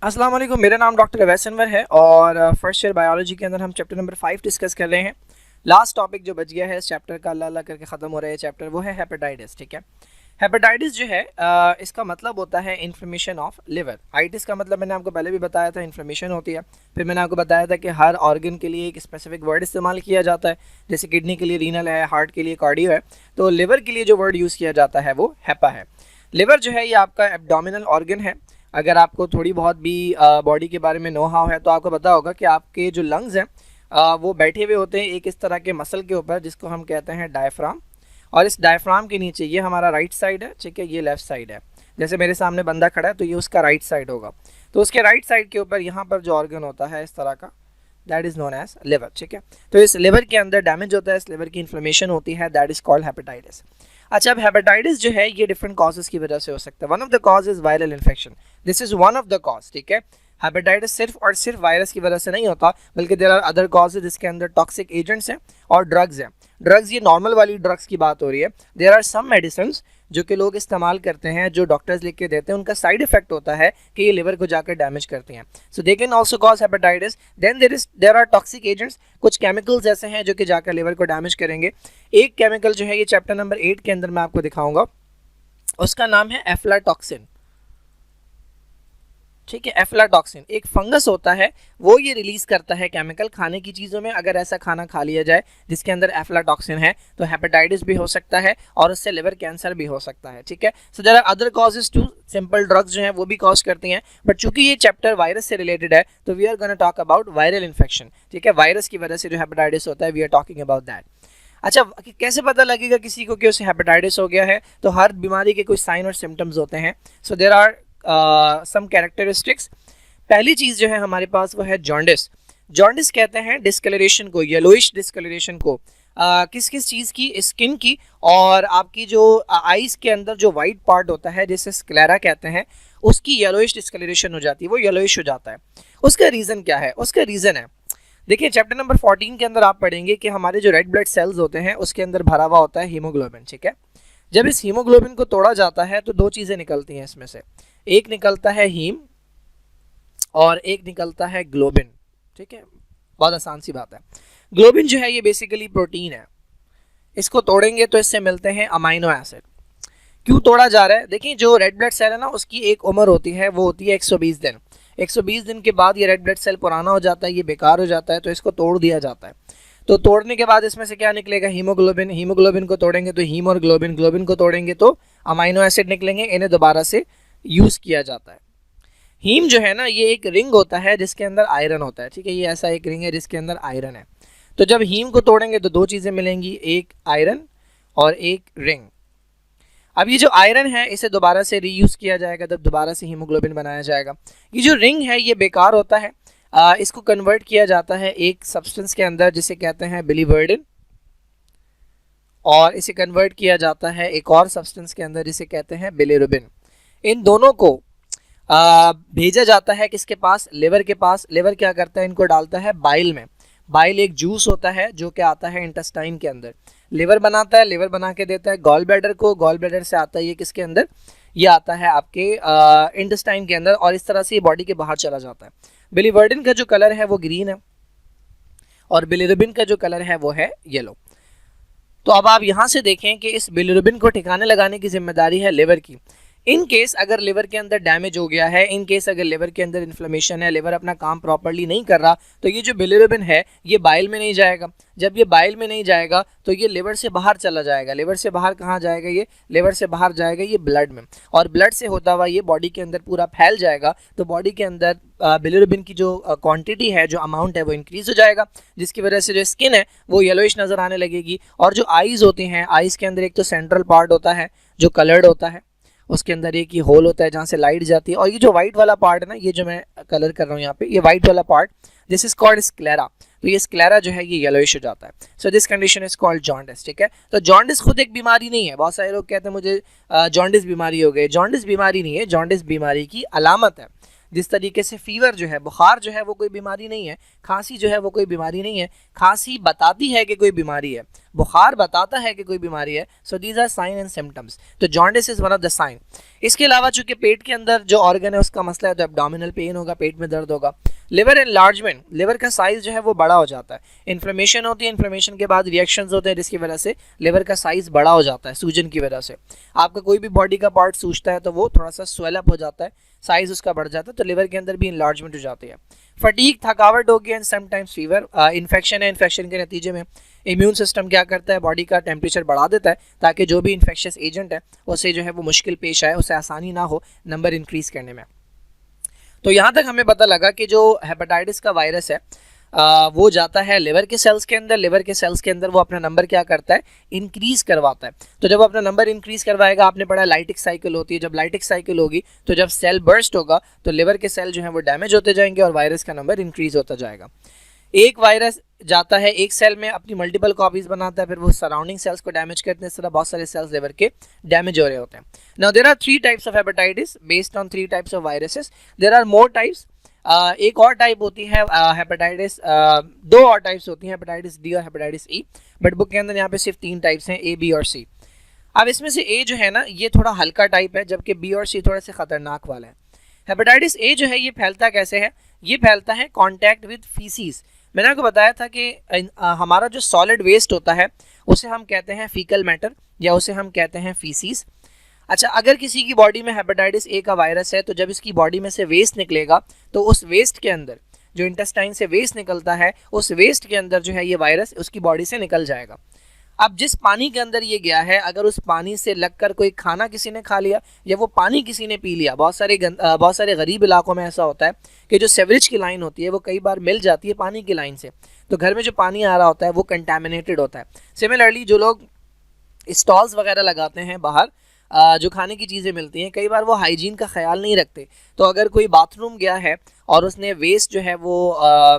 अस्सलाम वालेकुम, मेरा नाम डॉक्टर अवैस अनवर है और फर्स्ट ईयर बायोलॉजी के अंदर हम चैप्टर नंबर 5 डिस्कस कर रहे हैं। लास्ट टॉपिक जो बच गया है इस चैप्टर का, अल्लाह अल्लाह करके ख़त्म हो रहा है चैप्टर, वो है हेपेटाइटिस। ठीक है, हेपेटाइटिस जो है इसका मतलब होता है इन्फ्लेमेशन ऑफ लिवर। आइटिस का मतलब मैंने आपको पहले भी बताया था, इन्फ्लेमेशन होती है। फिर मैंने आपको बताया था कि हर ऑर्गन के लिए एक स्पेसिफिक वर्ड इस्तेमाल किया जाता है, जैसे किडनी के लिए रीनल है, हार्ट के लिए कार्डियो है। तो लिवर के लिए जो वर्ड यूज़ किया जाता है वो हेपा है। लिवर जो है ये आपका एब्डोमिनल ऑर्गन है। अगर आपको थोड़ी बहुत भी बॉडी के बारे में नो हाउ है तो आपको पता होगा कि आपके जो लंग्स हैं वो बैठे हुए होते हैं एक इस तरह के मसल के ऊपर जिसको हम कहते हैं डायफ्राम। और इस डायफ्राम के नीचे ये हमारा राइट साइड है, ठीक है, ये लेफ्ट साइड है। जैसे मेरे सामने बंदा खड़ा है तो ये उसका राइट साइड होगा। तो उसके राइट साइड के ऊपर यहाँ पर जो ऑर्गन होता है इस तरह का, that is known as liver. ठीक है, तो इस लिवर के अंदर डैमेज होता है, इस लिवर की इन्फ्लेमेशन होती है, दैट इज़ कॉल्ड हेपेटाइटिस। अच्छा, अब हेपेटाइटिस जो है ये डिफरेंट कॉजेज की वजह से हो सकता है। One of the cause is viral infection, this is one of the cause. ठीक है, हेपेटाइटिस सिर्फ और सिर्फ वायरस की वजह से नहीं होता, बल्कि देयर आर अदर कॉजेज जिसके अंदर टॉक्सिक एजेंट्स हैं और ड्रग्स हैं। ड्रग्स, ये नॉर्मल वाली ड्रग्स की बात हो रही है। देयर आर सम मेडिसिन जो कि लोग इस्तेमाल करते हैं, जो डॉक्टर्स लिख के देते हैं, उनका साइड इफेक्ट होता है कि ये लिवर को जाकर डैमेज करती हैं। So they can also cause hepatitis. Then there are toxic agents, कुछ केमिकल्स ऐसे हैं जो कि जाकर लिवर को डैमेज करेंगे। एक केमिकल जो है ये चैप्टर नंबर 8 के अंदर मैं आपको दिखाऊंगा, उसका नाम है एफ्लाटॉक्सिन। ठीक है, एफ्लाटॉक्सिन एक फंगस होता है, वो ये रिलीज करता है केमिकल खाने की चीज़ों में। अगर ऐसा खाना खा लिया जाए जिसके अंदर एफ्लाटॉक्सिन है तो हेपेटाइटिस भी हो सकता है और उससे लिवर कैंसर भी हो सकता है। ठीक है, so there are other causes too, simple drugs जो हैं वो भी कॉज करती हैं, बट चूंकि ये चैप्टर वायरस से रिलेटेड है तो we are gonna talk about viral infection. ठीक है, वायरस की वजह से जो हेपेटाइटिस होता है, we are talking about that. अच्छा, कैसे पता लगेगा किसी को कि उसे हेपेटाइटिस हो गया है? तो हर बीमारी के कुछ साइन और सिम्टम्स होते हैं। So there are some characteristics. पहली चीज़ जो है हमारे पास वो है जॉन्डिस। जॉन्डिस कहते हैं डिस्कलरेशन को, येलोइश डिस्कलरेशन को। किस किस चीज़ की? स्किन की, और आपकी जो आईज के अंदर जो वाइट पार्ट होता है जिसे स्क्लेरा कहते हैं, उसकी येलोइश डिस्कलरेशन हो जाती है, वो येलोइश हो जाता है। उसका रीज़न क्या है? उसका रीज़न है, देखिए चैप्टर नंबर 14 के अंदर आप पढ़ेंगे कि हमारे जो रेड ब्लड सेल्स होते हैं उसके अंदर भरा हुआ होता है हीमोग्लोबिन। ठीक है, जब इस हीमोग्लोबिन को तोड़ा जाता है तो दो चीज़ें निकलती हैं इसमें से, एक निकलता है हीम और एक निकलता है ग्लोबिन। ठीक है, बहुत आसान सी बात है। ग्लोबिन जो है ये बेसिकली प्रोटीन है, इसको तोड़ेंगे तो इससे मिलते हैं अमाइनो एसिड। क्यों तोड़ा जा रहा है? देखिए, जो रेड ब्लड सेल है ना, उसकी एक उम्र होती है, वो होती है 120 दिन। 120 दिन के बाद ये रेड ब्लड सेल पुराना हो जाता है, ये बेकार हो जाता है, तो इसको तोड़ दिया जाता है। तो तोड़ने के बाद इसमें से क्या निकलेगा? हीमोग्लोबिन। हीमोग्लोबिन को तोड़ेंगे तो हीम और ग्लोबिन, ग्लोबिन को तोड़ेंगे तो अमाइनो एसिड निकलेंगे, इन्हें दोबारा से यूज़ किया जाता है। हीम जो है ना, ये एक रिंग होता है जिसके अंदर आयरन होता है। ठीक है, ये ऐसा एक रिंग है जिसके अंदर आयरन है। तो जब हीम को तोड़ेंगे तो दो चीज़ें मिलेंगी, एक आयरन और एक रिंग। अब ये जो आयरन है इसे दोबारा से रीयूज़ किया जाएगा, तब दोबारा से हीमोग्लोबिन बनाया जाएगा। ये जो रिंग है ये बेकार होता है, इसको कन्वर्ट किया जाता है एक सब्सटेंस के अंदर जिसे कहते हैं बिलीवर्डिन, और इसे कन्वर्ट किया जाता है एक और सब्सटेंस के अंदर जिसे कहते हैं बिलिरुबिन। इन दोनों को भेजा जाता है किसके पास? लिवर के पास। लिवर क्या करता है? इनको डालता है बाइल में। बाइल एक जूस होता है जो कि आता है इंटेस्टाइन के अंदर, लिवर बनाता है, लिवर बना के देता है गॉल ब्लैडर को, गॉल ब्लैडर से आता है ये किसके अंदर? ये आता है आपके इंटेस्टाइन के अंदर, और इस तरह से ये बॉडी के बाहर चला जाता है। बिलीवर्डिन का जो कलर है वो ग्रीन है और बिलिरुबिन का जो कलर है वो है येलो। तो अब आप यहाँ से देखें कि इस बिलिरुबिन को ठिकाने लगाने की जिम्मेदारी है लिवर की। इन केस अगर लिवर के अंदर डैमेज हो गया है, इन केस अगर लिवर के अंदर इन्फ्लेमेशन है, लिवर अपना काम प्रॉपर्ली नहीं कर रहा, तो ये जो बिलिरुबिन है ये बाइल में नहीं जाएगा। जब ये बाइल में नहीं जाएगा तो ये लिवर से बाहर चला जाएगा। लिवर से बाहर कहाँ जाएगा? ये लिवर से बाहर जाएगा ये ब्लड में, और ब्लड से होता हुआ ये बॉडी के अंदर पूरा फैल जाएगा। तो बॉडी के अंदर बिलिरुबिन की जो क्वांटिटी है, जो अमाउंट है, वो इंक्रीज हो जाएगा, जिसकी वजह से जो स्किन है वो येलोइश नज़र आने लगेगी। और जो आईज होती हैं, आईज के अंदर एक तो सेंट्रल पार्ट होता है जो कलर्ड होता है, उसके अंदर एक ही होल होता है जहाँ से लाइट जाती है, और ये जो वाइट वाला पार्ट है ना, ये जो मैं कलर कर रहा हूँ यहाँ पे, ये वाइट वाला part, this is called sclera. तो ये स्क्लेरा जो है ये येलोइश हो जाता है। So this condition is called jaundice. ठीक है, तो जॉन्डिस खुद एक बीमारी नहीं है। बहुत सारे लोग कहते हैं मुझे जॉन्डिस बीमारी हो गई। जॉन्डिस बीमारी नहीं है, जॉन्डिस बीमारी की अलामत है। जिस तरीके से फीवर जो है, बुखार जो है वो कोई बीमारी नहीं है, खांसी जो है वो कोई बीमारी नहीं है। खांसी बताती है कि कोई बीमारी है, बुखार बताता है कि कोई बीमारी है। So these are sign and symptoms. तो jaundice is one of the sign. इसके अलावा चूंकि पेट के अंदर जो ऑर्गन है उसका मसला है, तो एब्डोमिनल पेन होगा, पेट में दर्द होगा। लिवर एनलार्जमेंट, लिवर का साइज जो है वो बड़ा हो जाता है। इन्फ्लेमेशन होती है, इन्फ्लेमेशन के बाद रिएक्शंस होते हैं जिसकी वजह से लिवर का साइज बड़ा हो जाता है सूजन की वजह से। आपका कोई भी बॉडी का पार्ट सूजता है तो वो थोड़ा सा स्वेल अप हो जाता है, साइज उसका बढ़ जाता है, तो लिवर के अंदर भी इनलार्जमेंट हो जाती है। फटीग, थकावट होगी एंड समटाइम्स फीवर। इन्फेक्शन है, इन्फेक्शन के नतीजे में इम्यून सिस्टम क्या करता है, बॉडी का टेम्परेचर बढ़ा देता है ताकि जो भी इन्फेक्शियस एजेंट है उसे जो है वो मुश्किल पेश आए, उसे आसानी ना हो नंबर इंक्रीज करने में। तो यहाँ तक हमें पता लगा कि जो हेपेटाइटिस का वायरस है वो जाता है लिवर के सेल्स के अंदर। लिवर के सेल्स के अंदर वो अपना नंबर क्या करता है, इंक्रीज करवाता है। तो जब अपना नंबर इंक्रीज करवाएगा, आपने पढ़ा लाइटिक साइकिल होती है, जब लाइटिक साइकिल होगी तो जब सेल बर्स्ट होगा तो लिवर के सेल जो है वो डैमेज होते जाएंगे और वायरस का नंबर इंक्रीज होता जाएगा। एक वायरस जाता है एक सेल में, अपनी मल्टीपल कॉपीज बनाता है, फिर वो सराउंडिंग सेल्स को डैमेज करते हैं। इस तरह बहुत सारे सेल्स लिवर के डैमेज हो रहे होते हैं। Now there are 3 types of hepatitis based on 3 types of viruses. There are more types. एक और टाइप होती है हेपेटाइटिस, 2 और टाइप्स होती हैं, हेपेटाइटिस डी और हेपेटाइटिस ई। बट बुक के अंदर यहाँ पे सिर्फ 3 टाइप्स हैं, ए, बी और सी। अब इसमें से ए जो है ना ये थोड़ा हल्का टाइप है, जबकि बी और सी थोड़े से खतरनाक वाला है। हेपेटाइटिस ए जो है ये फैलता कैसे है, ये फैलता है कॉन्टैक्ट विद फीसीज। मैंने आपको बताया था कि हमारा जो सॉलिड वेस्ट होता है उसे हम कहते हैं फीकल मैटर या उसे हम कहते हैं फीसीज। अच्छा, अगर किसी की बॉडी में हेपेटाइटिस ए का वायरस है तो जब इसकी बॉडी में से वेस्ट निकलेगा तो उस वेस्ट के अंदर, जो इंटेस्टाइन से वेस्ट निकलता है, उस वेस्ट के अंदर जो है ये वायरस उसकी बॉडी से निकल जाएगा। अब जिस पानी के अंदर ये गया है, अगर उस पानी से लगकर कोई खाना किसी ने खा लिया या वो पानी किसी ने पी लिया, बहुत सारे गरीब इलाकों में ऐसा होता है कि जो सेवरेज की लाइन होती है वो कई बार मिल जाती है पानी की लाइन से, तो घर में जो पानी आ रहा होता है वो कंटामिनेटेड होता है। सिमिलरली जो लोग स्टॉल्स वगैरह लगाते हैं बाहर, जो खाने की चीज़ें मिलती हैं, कई बार वो हाइजीन का ख्याल नहीं रखते। तो अगर कोई बाथरूम गया है और उसने वेस्ट जो है वो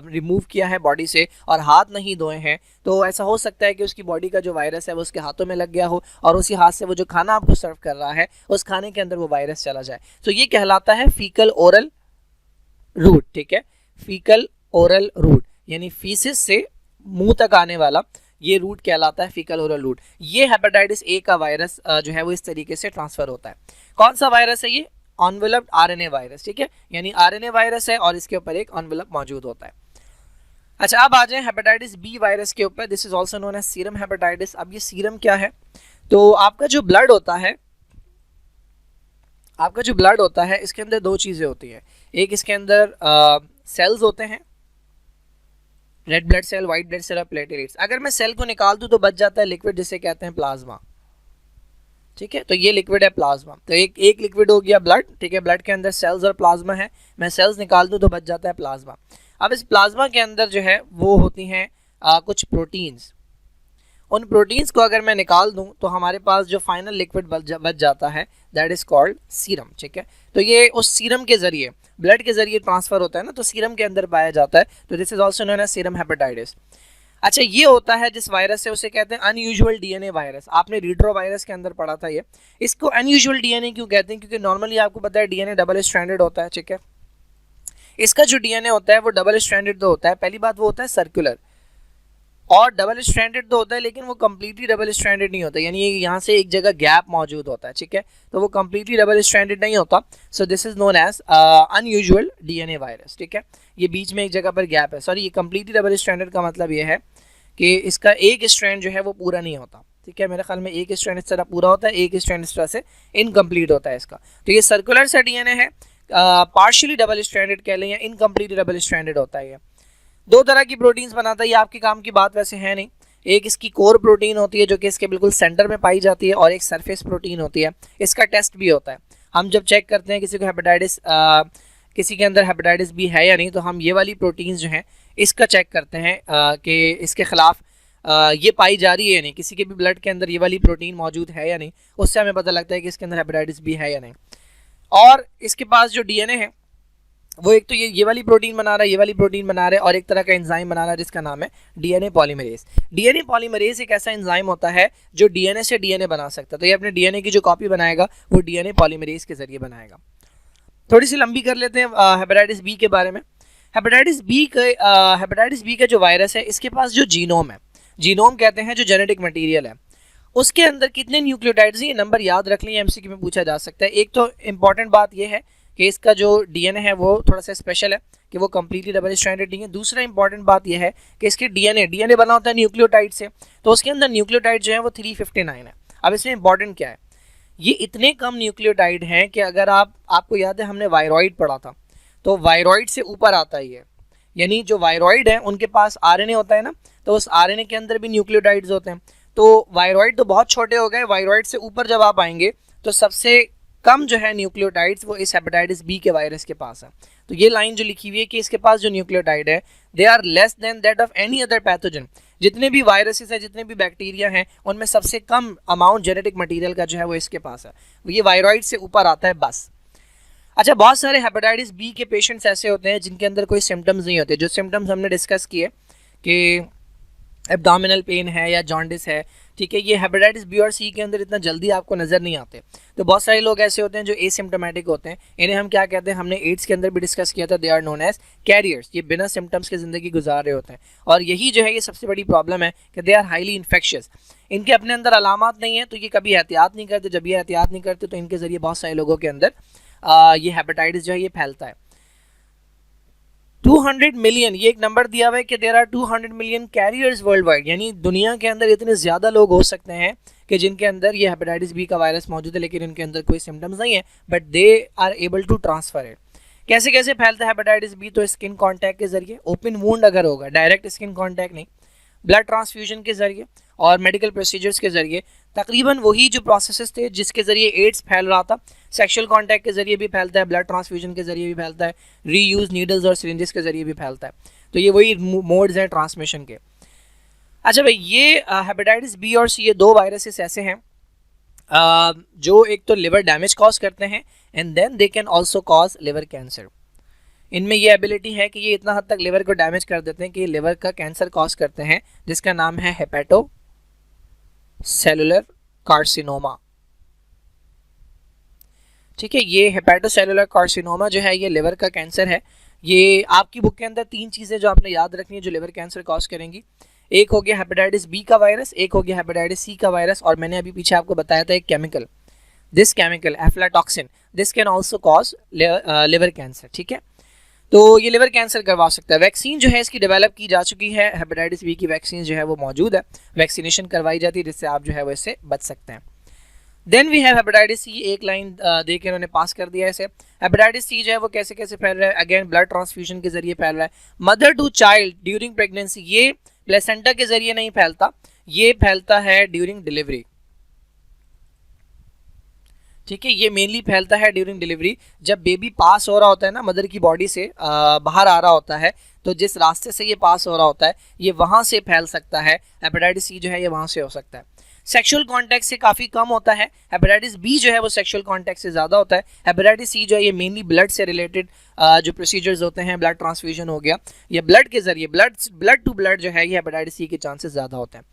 रिमूव किया है बॉडी से और हाथ नहीं धोए हैं, तो ऐसा हो सकता है कि उसकी बॉडी का जो वायरस है वो उसके हाथों में लग गया हो और उसी हाथ से वो जो खाना आपको सर्व कर रहा है उस खाने के अंदर वो वायरस चला जाए। तो ये कहलाता है फीकल ओरल रूट। ठीक है, फीकल ओरल रूट यानी फीसिस से मुंह तक आने वाला ये रूट कहलाता है फीकल ओरल रूट। ये हेपेटाइटिस ए का वायरस जो है वो इस तरीके से ट्रांसफर होता है। कौन सा वायरस है ये, एनवेलप्ड आरएनए वायरस। ठीक है, यानी आरएनए वायरस है और इसके ऊपर एक एनवेलप मौजूद होता है। अच्छा, अब आ जाए हेपेटाइटिस बी वायरस के ऊपर। This is also known as serum hepatitis. अब ये सीरम क्या है, तो आपका जो ब्लड होता है इसके अंदर 2 चीज़ें होती हैं। एक इसके अंदर सेल्स होते हैं, red blood cell, white blood cell और प्लेटलेट्स। अगर मैं सेल को निकाल दूं तो बच जाता है लिक्विड जिसे कहते हैं प्लाज्मा। ठीक है, तो ये लिक्विड है प्लाज्मा। तो एक लिक्विड हो गया ब्लड। ठीक है, ब्लड के अंदर सेल्स और प्लाज्मा है, मैं सेल्स निकाल दूं तो बच जाता है प्लाज्मा। अब इस प्लाज्मा के अंदर जो है वो होती हैं कुछ प्रोटीन्स। उन प्रोटीन्स को अगर मैं निकाल दूं तो हमारे पास जो फाइनल लिक्विड बच जाता है दैट इज कॉल्ड सीरम। ठीक है, तो ये उस सीरम के जरिए, ब्लड के जरिए ट्रांसफर होता है ना, तो सीरम के अंदर पाया जाता है। तो this is also known as serum hepatitis. अच्छा, ये होता है जिस वायरस से, उसे कहते हैं अनयूजुअल डीएनए वायरस। आपने रीट्रो वायरस के अंदर पढ़ा था ये। इसको अनयूजुअल डीएनए क्यों कहते हैं, क्योंकि नॉर्मली आपको पता है डीएनए डबल स्ट्रैंडेड होता है। ठीक है, इसका जो डीएनए होता है वो डबल स्ट्रैंडेड तो होता है। पहली बात वो होता है सर्कुलर, और डबल स्ट्रैंडेड तो होता है लेकिन वो कंप्लीटली डबल स्ट्रैंडेड नहीं होता, यानी यहाँ से एक जगह गैप मौजूद होता है। ठीक है, तो वो कंप्लीटली डबल स्ट्रैंडेड नहीं होता। So this is known as unusual DNA virus. ठीक है, ये बीच में एक जगह पर गैप है। सॉरी, ये कंप्लीटली डबल स्ट्रैंडेड का मतलब ये है कि इसका एक स्ट्रैंड जो है वो पूरा नहीं होता। ठीक है, मेरे ख्याल में एक स्ट्रैंड इस तरह पूरा होता है, एक स्ट्रैंड इस तरह से इनकम्प्लीट होता है इसका। तो ये सर्कुलर सा डीएनए है, पार्शियली डबल स्ट्रैंडेड कह लें या इनकम्प्लीटली डबल स्ट्रैंडेड होता है। ये 2 तरह की प्रोटीन्स बनाता है। ये आपके काम की बात वैसे है नहीं। एक इसकी कोर प्रोटीन होती है जो कि इसके बिल्कुल सेंटर में पाई जाती है, और एक सरफेस प्रोटीन होती है। इसका टेस्ट भी होता है। हम जब चेक करते हैं किसी को हेपेटाइटिस, किसी के अंदर हेपेटाइटिस बी है या नहीं, तो हम ये वाली प्रोटीन्स जो हैं इसका चेक करते हैं कि इसके खिलाफ ये पाई जा रही है या नहीं, किसी के भी ब्लड के अंदर ये वाली प्रोटीन मौजूद है या नहीं, उससे हमें पता लगता है कि इसके अंदर हेपेटाइटिस बी है या नहीं। और इसके पास जो डीएनए है वो एक तो ये वाली प्रोटीन बना रहा है, ये वाली प्रोटीन बना रहा है, और एक तरह का एंजाइम बना रहा है जिसका नाम है डीएनए पॉलीमरेज। डीएनए पॉलीमरेज एक ऐसा एंजाइम होता है जो डीएनए से डीएनए बना सकता है। तो ये अपने डीएनए की जो कॉपी बनाएगा वो डीएनए पॉलीमरेज के जरिए बनाएगा। थोड़ी सी लंबी कर लेते हैं हेपेटाइटिस बी के बारे में। हेपेटाइटिस बी का जो वायरस है, इसके पास जो जीनोम है, जीनोम कहते हैं जो जेनेटिक मटेरियल है, उसके अंदर कितने न्यूक्लियोटाइड्स हैं, ये नंबर याद रख लें, एमसीक्यू में पूछा जा सकता है। एक तो इंपॉर्टेंट बात ये है कि इसका जो डीएनए है वो थोड़ा सा स्पेशल है कि वो कंप्लीटली डबल स्ट्रैंडेड नहीं है। दूसरा इंपॉर्टेंट बात ये है कि इसके डीएनए बना होता है न्यूक्लियोटाइड से, तो उसके अंदर न्यूक्लियोटाइड जो है वो 359 है। अब इसमें इंपॉर्टेंट क्या है, ये इतने कम न्यूक्लियोटाइड हैं कि अगर आपको याद है हमने वायरॉइड पढ़ा था, तो वायरॉइड से ऊपर आता ही है, यानी जो वायरॉइड है उनके पास आरएनए होता है ना, तो उस आरएनए के अंदर भी न्यूक्लियोटाइड्स होते हैं। तो वायरॉइड तो बहुत छोटे हो गए, वायरॉइड से ऊपर जब आप आएंगे तो सबसे कम जो है न्यूक्लियोटाइड्स वो इस हेपेटाइटिस बी के वायरस के पास है। तो ये लाइन जो लिखी हुई है कि इसके पास जो न्यूक्लियोटाइड है they are less than that of any other pathogen. जितने भी वायरसेस हैं, जितने भी बैक्टीरिया हैं, उनमें सबसे कम अमाउंट जेनेटिक मटेरियल का जो है वो इसके पास है, ये वायरॉइड से ऊपर आता है बस। अच्छा, बहुत सारे हेपेटाइटिस बी के पेशेंट्स ऐसे होते हैं जिनके अंदर कोई सिम्टम्स नहीं होते। जो सिम्टम्स हमने डिस्कस किए कि एब्डोमिनल पेन है या जॉन्डिस है, ठीक है, ये हेपेटाइटिस बी और सी के अंदर इतना जल्दी आपको नज़र नहीं आते। तो बहुत सारे लोग ऐसे होते हैं जो एसिम्प्टोमेटिक होते हैं, इन्हें हम क्या कहते हैं, हमने एड्स के अंदर भी डिस्कस किया था, they are known as carriers. ये बिना सिम्टम्स के ज़िंदगी गुजार रहे होते हैं, और यही जो है ये सबसे बड़ी प्रॉब्लम है कि दे आर हाईली इन्फेक्शियस। इनके अपने अंदर अलामात नहीं है तो ये कभी एहतियात नहीं करते, जब ये एहतियात नहीं करते तो इनके ज़रिए बहुत सारे लोगों के अंदर ये हेपेटाइटिस जो है ये फैलता है। 200 मिलियन, ये एक नंबर दिया हुआ है कि there are 200 million carriers worldwide, यानी दुनिया के अंदर इतने ज़्यादा लोग हो सकते हैं कि जिनके अंदर ये हेपेटाइटिस बी का वायरस मौजूद है, लेकिन इनके अंदर कोई सिम्टम्स नहीं है, but they are able to transfer it. कैसे कैसे फैलता है हेपेटाइटिस बी? तो स्किन कांटेक्ट के जरिए, ओपन वुंड अगर होगा, डायरेक्ट स्किन कांटेक्ट नहीं, ब्लड ट्रांसफ्यूजन के जरिए और मेडिकल प्रोसीजर्स के जरिए, तकरीबन वही जो प्रोसेसेस थे जिसके जरिए एड्स फैल रहा था। सेक्सुअल कांटेक्ट के जरिए भी फैलता है, ब्लड ट्रांसफ्यूजन के जरिए भी फैलता है, रीयूज नीडल्स और सिरिंजेस के जरिए भी फैलता है। तो ये वही मोड्स हैं ट्रांसमिशन के। अच्छा भाई, ये हेपेटाइटिस बी और सी, ये दो वायरसेस ऐसे हैं जो एक तो लिवर डैमेज कॉज करते हैं and then they can also cause liver cancer. इनमें ये एबिलिटी है कि ये इतना हद तक लिवर को डैमेज कर देते हैं कि ये लिवर का कैंसर कॉज करते हैं, जिसका नाम है हेपेटो सेलुलर कार्सिनोमा। ठीक है, ये हेपेटोसेलुलर कार्सिनोमा जो है ये लिवर का कैंसर है। ये आपकी बुक के अंदर 3 चीज़ें जो आपने याद रखनी है जो लिवर कैंसर कॉज करेंगी। एक हो गया हेपेटाइटिस बी का वायरस, एक हो गया हेपेटाइटिस सी का वायरस, और मैंने अभी पीछे आपको बताया था एक chemical, this chemical aflatoxin, this can also cause liver cancer. ठीक है, तो ये लिवर कैंसर करवा सकता है। वैक्सीन जो है इसकी डेवलप की जा चुकी है, हेपेटाइटिस बी की वैक्सीन जो है वो मौजूद है, वैक्सीनेशन करवाई जाती है जिससे आप जो है वो इससे बच सकते हैं। Then we have hepatitis C, एक लाइन दे के उन्होंने पास कर दिया इसे। हेपेटाइटिस सी जो है वो कैसे कैसे फैल रहा है? अगेन ब्लड ट्रांसफ्यूजन के जरिए फैल रहा है। Mother to child during pregnancy, ये प्लेसेंटा के जरिए नहीं फैलता, ये फैलता है ड्यूरिंग डिलीवरी। ठीक है, ये मेनली फैलता है ड्यूरिंग डिलीवरी, जब बेबी पास हो रहा होता है ना मदर की बॉडी से, बाहर आ रहा होता है, तो जिस रास्ते से ये पास हो रहा होता है ये वहाँ से फैल सकता है। हेपेटाइटिस सी जो है ये वहाँ से हो सकता है। सेक्सुअल कांटेक्ट से काफ़ी कम होता है। हेपेटाइटिस बी जो है वो सेक्सुअल कांटेक्ट से ज़्यादा होता है। हेपेटाइटिस सी जो है ये मेनली ब्लड से रिलेटेड जो प्रोसीजर्स होते हैं, ब्लड ट्रांसफ्यूजन हो गया, ये ब्लड के जरिए, ब्लड टू ब्लड जो है ये हेपेटाइटिस सी के चांसेस ज़्यादा होते हैं।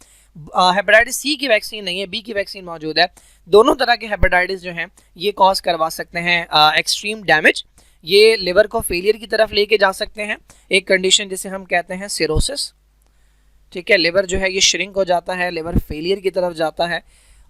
हेपेटाइटिस सी की वैक्सीन नहीं है, बी की वैक्सीन मौजूद है। दोनों तरह के हेपेटाइटिस जो हैं ये कॉज करवा सकते हैं एक्सट्रीम डैमेज, ये लिवर को फेलियर की तरफ लेके जा सकते हैं, एक कंडीशन जिसे हम कहते हैं सिरोसिस। ठीक है, लिवर जो है ये श्रिंक हो जाता है, लिवर फेलियर की तरफ जाता है,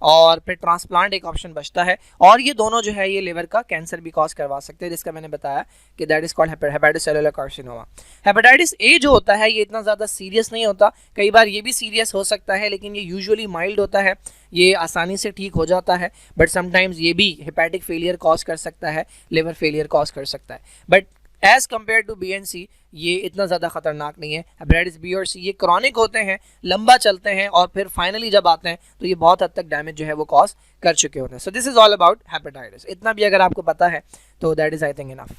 और फिर ट्रांसप्लांट एक ऑप्शन बचता है, और ये दोनों जो है ये लिवर का कैंसर भी कॉज करवा सकते हैं, जिसका मैंने बताया कि that is called hepatocellular carcinoma. Hepatitis A जो होता है ये इतना ज़्यादा सीरियस नहीं होता, कई बार ये भी सीरियस हो सकता है, लेकिन ये यूजुअली माइल्ड होता है, ये आसानी से ठीक हो जाता है, बट समटाइम्स ये भी हेपेटिक फेलियर कॉज कर सकता है, लिवर फेलियर कॉज कर सकता है, but as compare to B and C ये इतना ज़्यादा खतरनाक नहीं है। हेपेटाइटिस बी और सी ये क्रॉनिक होते हैं, लंबा चलते हैं, और फिर फाइनली जब आते हैं तो ये बहुत हद तक डैमेज जो है वो कॉज कर चुके होते हैं। सो this is all about hepatitis. इतना भी अगर आपको पता है तो that is I think enough.